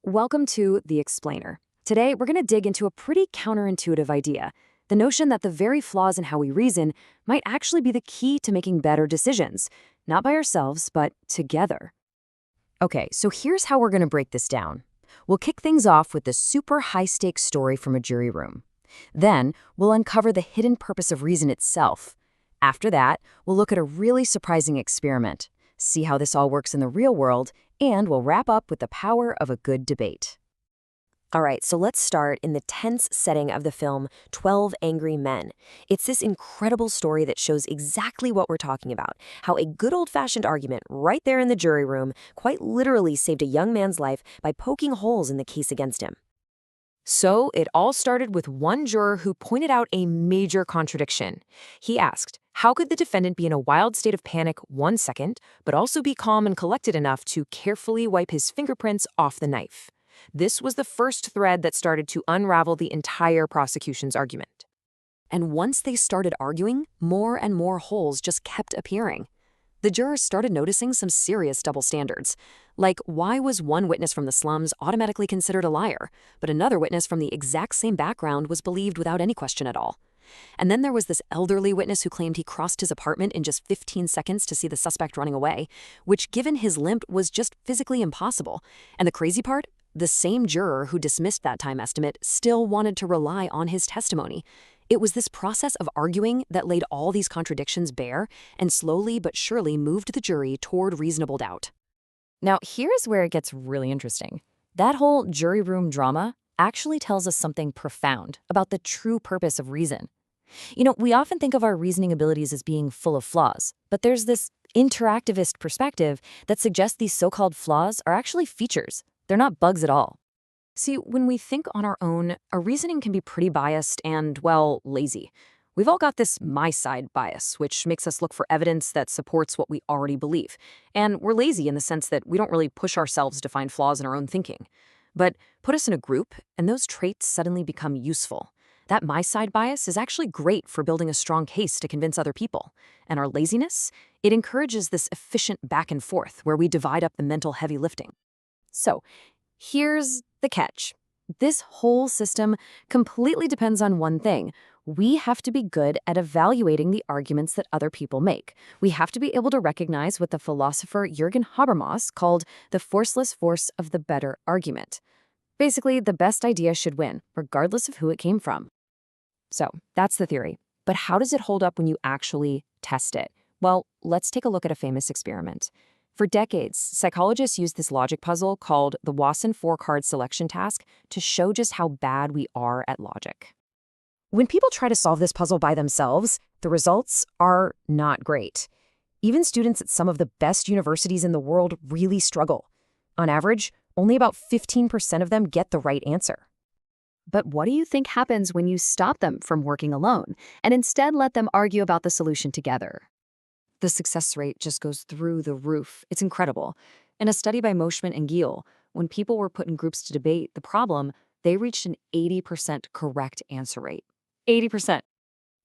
Welcome to The Explainer. Today, we're going to dig into a pretty counterintuitive idea, the notion that the very flaws in how we reason might actually be the key to making better decisions, not by ourselves, but together. Okay, so here's how we're going to break this down. We'll kick things off with the super high-stakes story from a jury room. Then, we'll uncover the hidden purpose of reason itself. After that, we'll look at a really surprising experiment, see how this all works in the real world, and we'll wrap up with the power of a good debate. All right, so let's start in the tense setting of the film 12 Angry Men. It's this incredible story that shows exactly what we're talking about, how a good old-fashioned argument right there in the jury room quite literally saved a young man's life by poking holes in the case against him. So it all started with one juror who pointed out a major contradiction. He asked, how could the defendant be in a wild state of panic 1 second, but also be calm and collected enough to carefully wipe his fingerprints off the knife? This was the first thread that started to unravel the entire prosecution's argument. And once they started arguing, more and more holes just kept appearing. The jurors started noticing some serious double standards. Like, why was one witness from the slums automatically considered a liar, but another witness from the exact same background was believed without any question at all? And then there was this elderly witness who claimed he crossed his apartment in just 15 seconds to see the suspect running away, which, given his limp, was just physically impossible. And the crazy part? The same juror who dismissed that time estimate still wanted to rely on his testimony. It was this process of arguing that laid all these contradictions bare and slowly but surely moved the jury toward reasonable doubt. Now, here's where it gets really interesting. That whole jury room drama actually tells us something profound about the true purpose of reason. We often think of our reasoning abilities as being full of flaws, but there's this interactivist perspective that suggests these so-called flaws are actually features. They're not bugs at all. See, when we think on our own, our reasoning can be pretty biased and, well, lazy. We've all got this my side bias, which makes us look for evidence that supports what we already believe. And we're lazy in the sense that we don't really push ourselves to find flaws in our own thinking. But put us in a group, and those traits suddenly become useful. That my side bias is actually great for building a strong case to convince other people. And our laziness, it encourages this efficient back and forth where we divide up the mental heavy lifting. So, here's the catch. This whole system completely depends on one thing. We have to be good at evaluating the arguments that other people make. We have to be able to recognize what the philosopher Jürgen Habermas called the forceless force of the better argument. Basically, the best idea should win, regardless of who it came from. So, that's the theory. But how does it hold up when you actually test it? Well, let's take a look at a famous experiment. For decades, psychologists used this logic puzzle called the Wasson four-card selection task to show just how bad we are at logic. When people try to solve this puzzle by themselves, the results are not great. Even students at some of the best universities in the world really struggle. On average, only about 15% of them get the right answer. But what do you think happens when you stop them from working alone and instead let them argue about the solution together? The success rate just goes through the roof. It's incredible. In a study by Moshman and Giel, when people were put in groups to debate the problem, they reached an 80% correct answer rate. 80%.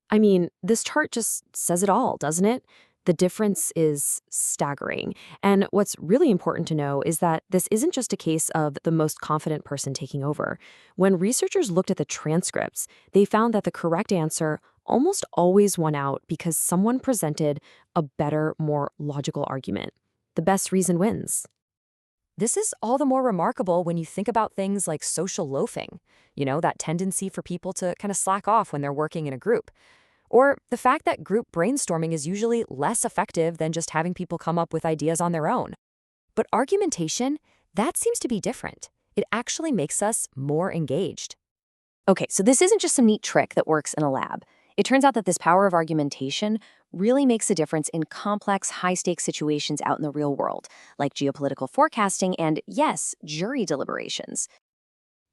I mean, this chart just says it all, doesn't it? The difference is staggering. And what's really important to know is that this isn't just a case of the most confident person taking over. When researchers looked at the transcripts, they found that the correct answer almost always won out because someone presented a better, more logical argument. The best reason wins. This is all the more remarkable when you think about things like social loafing, that tendency for people to kind of slack off when they're working in a group. Or the fact that group brainstorming is usually less effective than just having people come up with ideas on their own. But argumentation, that seems to be different. It actually makes us more engaged. Okay, so this isn't just some neat trick that works in a lab. It turns out that this power of argumentation really makes a difference in complex, high-stakes situations out in the real world, like geopolitical forecasting and, yes, jury deliberations.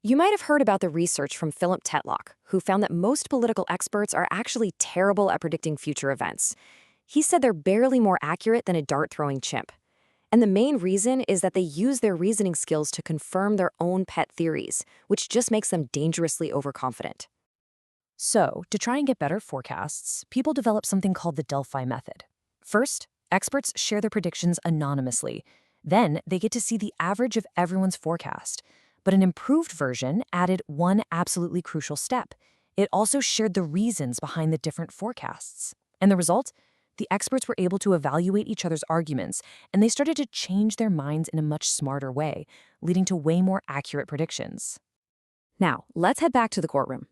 You might have heard about the research from Philip Tetlock, who found that most political experts are actually terrible at predicting future events. He said they're barely more accurate than a dart-throwing chimp. And the main reason is that they use their reasoning skills to confirm their own pet theories, which just makes them dangerously overconfident. So, to try and get better forecasts, people develop something called the Delphi method. First, experts share their predictions anonymously. Then, they get to see the average of everyone's forecast. But an improved version added one absolutely crucial step. It also shared the reasons behind the different forecasts. And the result? The experts were able to evaluate each other's arguments, and they started to change their minds in a much smarter way, leading to way more accurate predictions. Now, let's head back to the courtroom.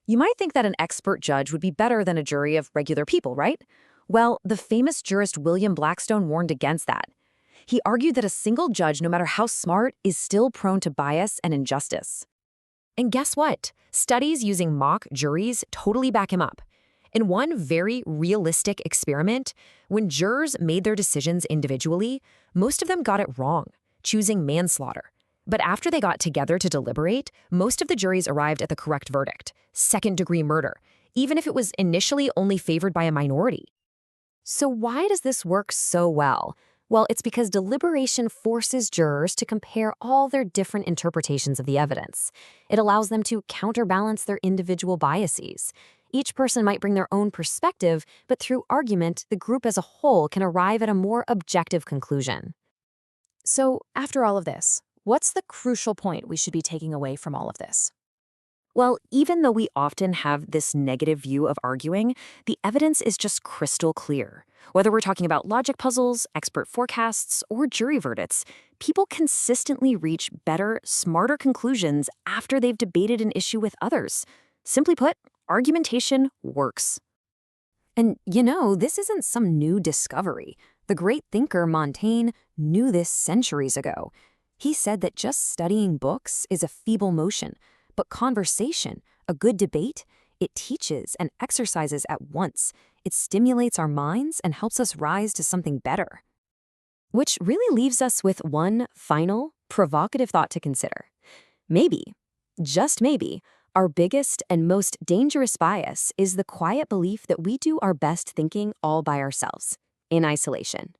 You might think that an expert judge would be better than a jury of regular people, right? Well, the famous jurist William Blackstone warned against that. He argued that a single judge, no matter how smart, is still prone to bias and injustice. And guess what? Studies using mock juries totally back him up. In one very realistic experiment, when jurors made their decisions individually, most of them got it wrong, choosing manslaughter. But after they got together to deliberate, most of the juries arrived at the correct verdict, second-degree murder, even if it was initially only favored by a minority. So why does this work so well? Well, it's because deliberation forces jurors to compare all their different interpretations of the evidence. It allows them to counterbalance their individual biases. Each person might bring their own perspective, but through argument, the group as a whole can arrive at a more objective conclusion. So, after all of this, what's the crucial point we should be taking away from all of this? Well, even though we often have this negative view of arguing, the evidence is just crystal clear. Whether we're talking about logic puzzles, expert forecasts, or jury verdicts, people consistently reach better, smarter conclusions after they've debated an issue with others. Simply put, argumentation works. And this isn't some new discovery. The great thinker Montaigne knew this centuries ago. He said that just studying books is a feeble motion, but conversation, a good debate, it teaches and exercises at once. It stimulates our minds and helps us rise to something better. Which really leaves us with one final, provocative thought to consider. Maybe, just maybe, our biggest and most dangerous bias is the quiet belief that we do our best thinking all by ourselves, in isolation.